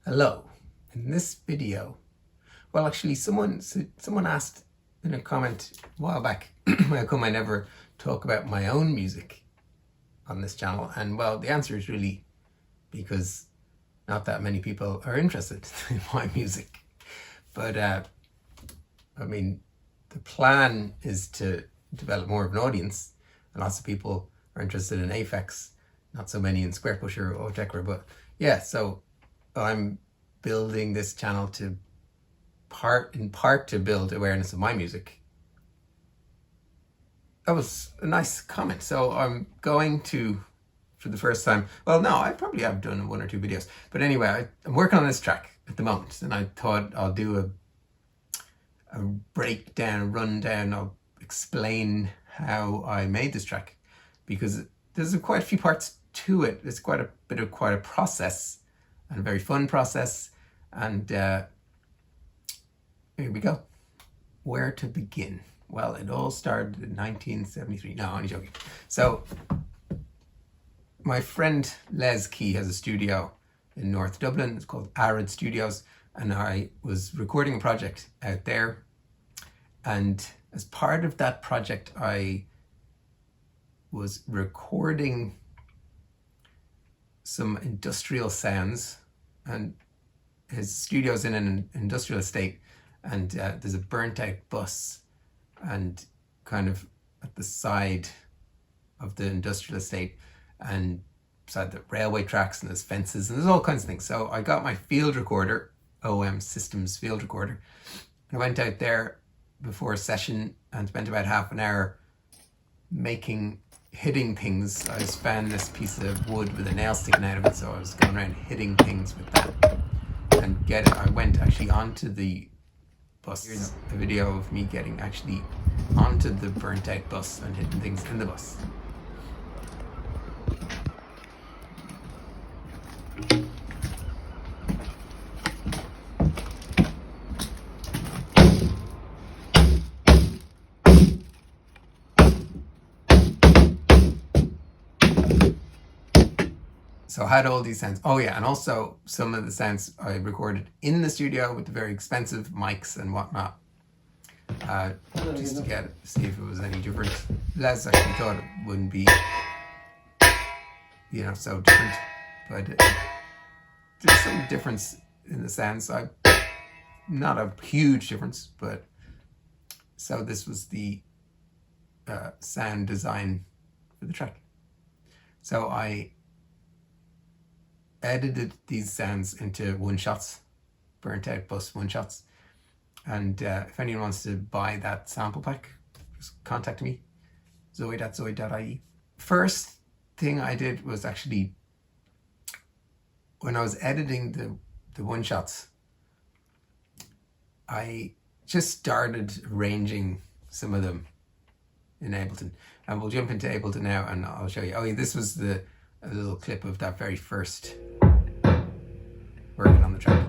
Hello. In this video, well, actually, someone asked in a comment a while back how come I never talk about my own music on this channel, and well, the answer is really because not that many people are interested in my music. But I mean, the plan is to develop more of an audience, and lots of people are interested in Aphex, not so many in Square Pusher or Tekra. But yeah, so I'm building this channel to in part to build awareness of my music. That was a nice comment. So I'm going to, for the first time, well, no, I probably have done 1 or 2 videos, but anyway, I'm working on this track at the moment, and I thought I'll do a breakdown, rundown. I'll explain how I made this track, because there's quite a few parts to it. It's quite a process, and a very fun process. And here we go. Where to begin? Well, it all started in 1973. No, I'm only joking. So my friend Les Key has a studio in North Dublin. It's called Arid Studios, and I was recording a project out there. And as part of that project, I was recording some industrial sounds, and his studio's in an industrial estate, and there's a burnt out bus, and kind of at the side of the industrial estate, and beside the railway tracks, and there's fences, and there's all kinds of things. So I got my field recorder, OM Systems field recorder, and I went out there before a session and spent about half an hour hitting things. I just found this piece of wood with a nail sticking out of it, so I was going around hitting things with that. And I went actually onto the bus. Here's a video of me getting actually onto the burnt out bus and hitting things in the bus. So I had all these sounds. Oh yeah, and also some of the sounds I recorded in the studio with the very expensive mics and whatnot, just to see if it was any different. Les actually thought it wouldn't be, so different, but there's some difference in the sounds. Not a huge difference, but so this was the sound design for the track. So I edited these sounds into one-shots, burnt out bus one-shots. And if anyone wants to buy that sample pack, just contact me, zoe.zoe.ie. First thing I did was actually, when I was editing the one-shots, I just started arranging some of them in Ableton. And we'll jump into Ableton now, and I'll show you. Oh yeah, this was a little clip of that very first working on the track.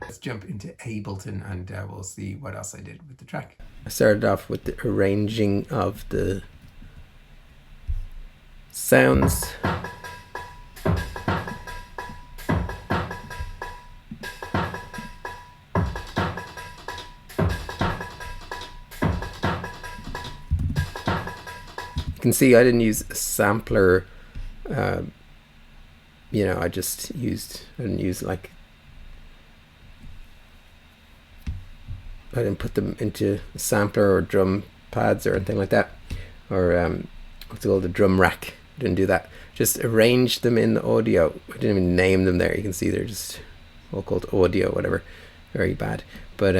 Let's jump into Ableton, and we'll see what else I did with the track. I started off with the arranging of the sounds. You can see I didn't use a sampler. I didn't put them into a sampler or drum pads or anything like that, or what's it called, the drum rack. I didn't do that. Just arranged them in the audio. I didn't even name them there. You can see they're just all called audio, whatever. Very bad. But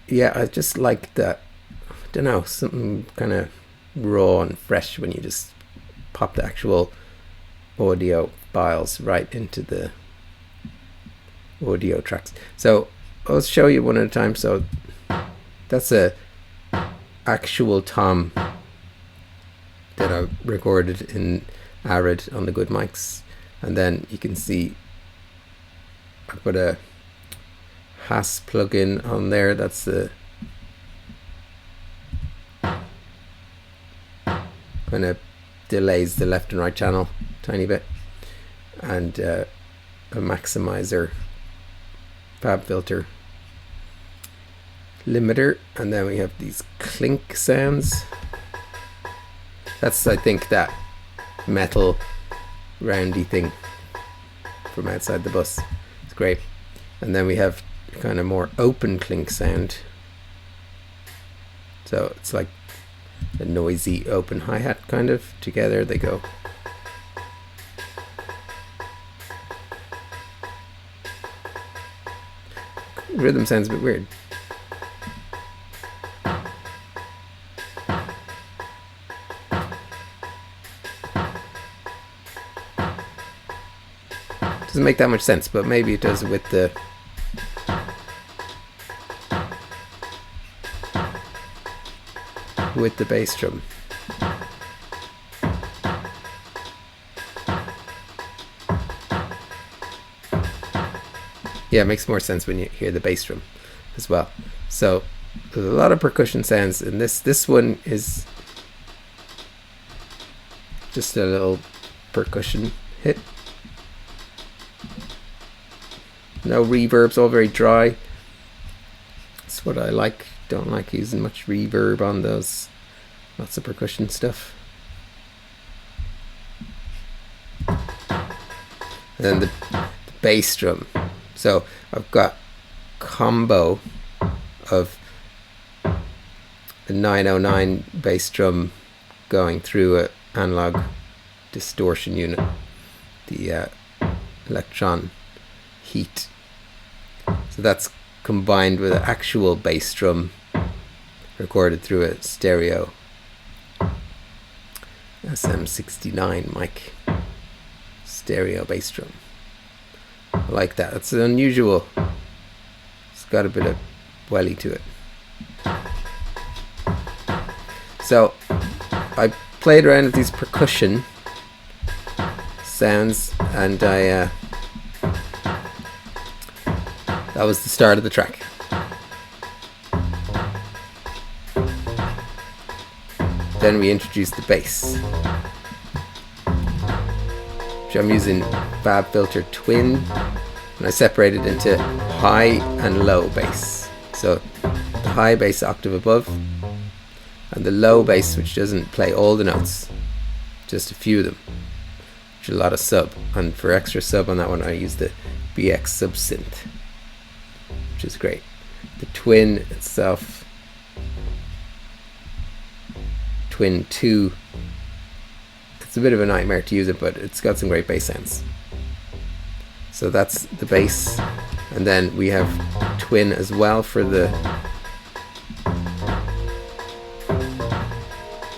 yeah, I just like that. I don't know, something kind of raw and fresh when you just pop the actual audio files right into the audio tracks. So I'll show you one at a time. So that's a actual tom that I recorded in Arid on the good mics. And then you can see I put a Haas plugin on there. That's the kind of delays the left and right channel a tiny bit, and a maximizer, fab filter, limiter, and then we have these clink sounds. That's, I think, that metal roundy thing from outside the bus. It's great. And then we have kind of more open clink sound. So it's like a noisy open hi-hat kind of. Together they go. Rhythm sounds a bit weird. Doesn't make that much sense, but maybe it does with the bass drum. Yeah, it makes more sense when you hear the bass drum as well. So there's a lot of percussion sounds, and this one is just a little percussion hit. No reverbs, all very dry. That's what I like. Don't like using much reverb on those. Lots of percussion stuff. And then the bass drum. So I've got combo of the 909 bass drum going through an analog distortion unit, the electron heat. So that's combined with an actual bass drum recorded through a stereo SM69 mic stereo bass drum. I like that. It's unusual. It's got a bit of welly to it. So I played around with these percussion sounds, and that was the start of the track. Then we introduced the bass, which I'm using Fab Filter Twin, and I separated into high and low bass. So the high bass octave above, and the low bass, which doesn't play all the notes, just a few of them, which is a lot of sub. And for extra sub on that one, I use the BX softsynth, which is great. The Twin itself, Twin 2, it's a bit of a nightmare to use it, but it's got some great bass sounds. So that's the bass, and then we have Twin as well for the,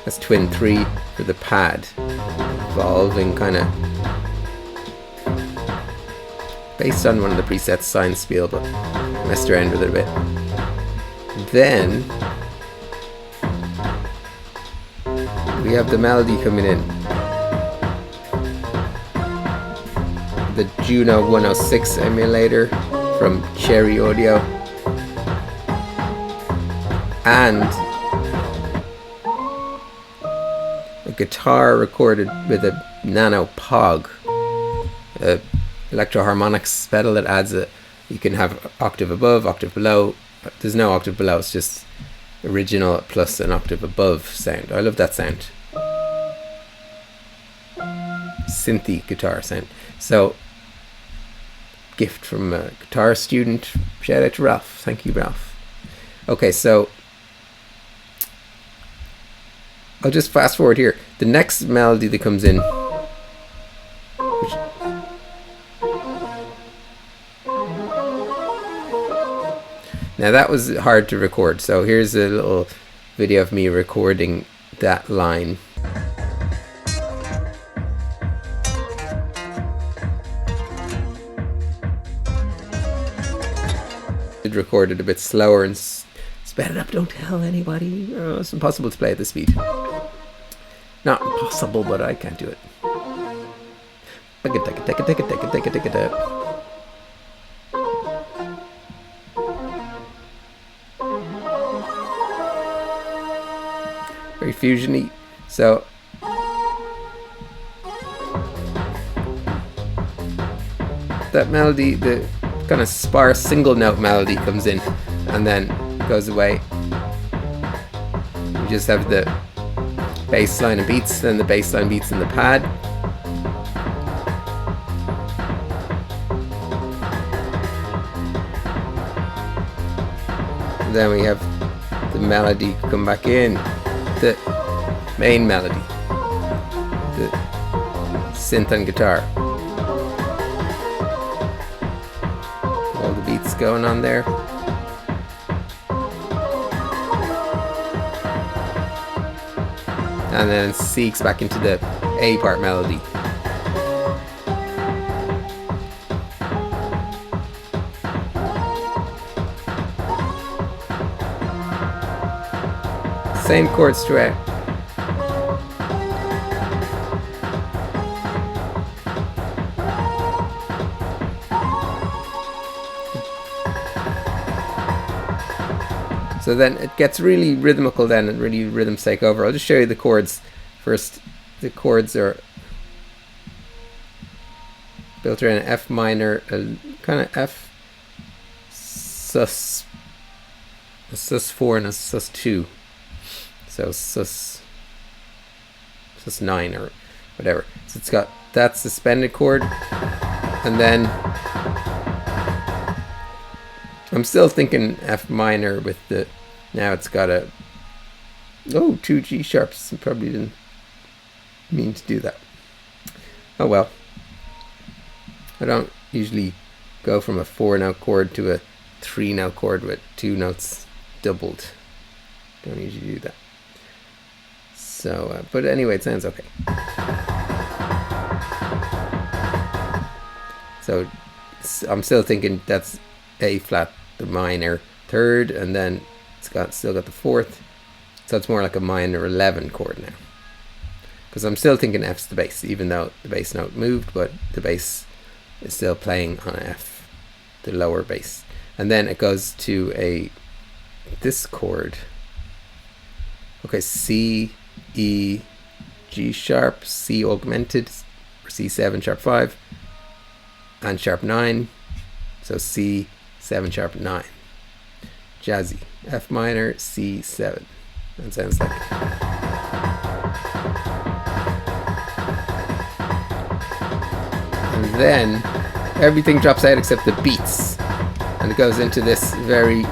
that's Twin 3 for the pad, evolving kind of based on one of the presets, Sine Spiel, but messed around with it a bit. Then we have the melody coming in. The Juno 106 emulator from Cherry Audio, and a guitar recorded with a Nano Pog, a electro harmonics pedal that adds a, you can have octave above, octave below. There's no octave below, it's just original plus an octave above sound. I love that sound. Synthy guitar sound. So, gift from a guitar student. Shout out to Ralph. Thank you, Ralph. Okay, so I'll just fast forward here. The next melody that comes in, which, now that was hard to record, so here's a little video of me recording that line. It recorded a bit slower and sped it up. Don't tell anybody. Oh, it's impossible to play at this speed. Not impossible, but I can't do it. Very fusiony. So that melody, the kind of sparse single note melody comes in and then goes away. You just have the bass line and beats, then the bass line beats in the pad. And then we have the melody come back in, the main melody, the synth and guitar. All the beats going on there. And then it seeks back into the A part melody. Same chords throughout. So then it gets really rhythmical then, and really rhythms take over. I'll just show you the chords first. The chords are built around an F minor, a kind of F sus, a sus4 and a sus2. So sus9 or whatever. So it's got that suspended chord, and then I'm still thinking F minor with the, now it's got a, oh, 2 G sharps. I probably didn't mean to do that. Oh well. I don't usually go from a 4-note chord to a 3-note chord with 2 notes doubled. Don't usually do that. So, but anyway, it sounds okay. So I'm still thinking that's A flat, the minor 3rd, and then it's still got the 4th, so it's more like a minor 11 chord now, because I'm still thinking F's the bass, even though the bass note moved, but the bass is still playing on an F, the lower bass. And then it goes to this chord, okay, C, E, G sharp, C augmented, C7 sharp 5, and sharp 9, so C, 7 sharp 9, jazzy, F minor, C7. That sounds like. And then everything drops out except the beats, and it goes into this very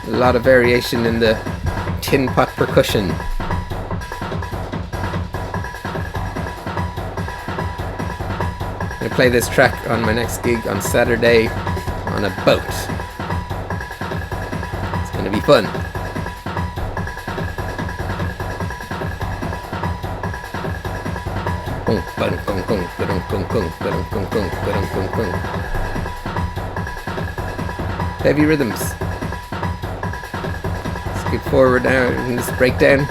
a lot of variation in the tin pot percussion. I'm gonna play this track on my next gig on Saturday on a boat. It's gonna be fun. Heavy rhythms. Let's get forward now in this breakdown.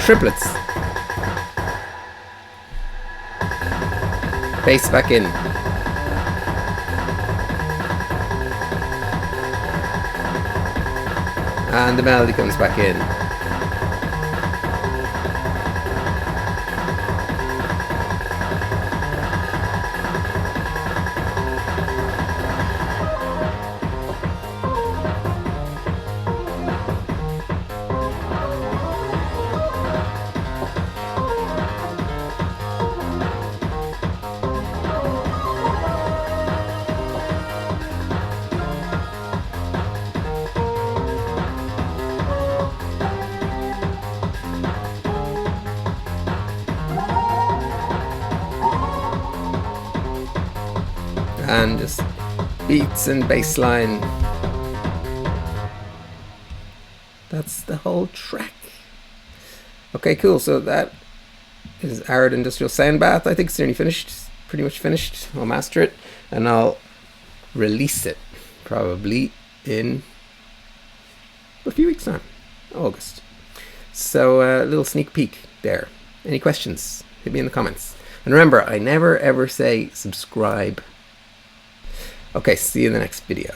Triplets. Bass back in. And the melody comes back in. and just beats and bass line. That's the whole track. Okay, cool. So that is Arid Industrial Sound Bath. I think it's nearly finished, pretty much finished. I'll master it and I'll release it probably in a few weeks' time, August. So a little sneak peek there. Any questions? Hit me in the comments. And remember, I never ever say subscribe. Okay, see you in the next video.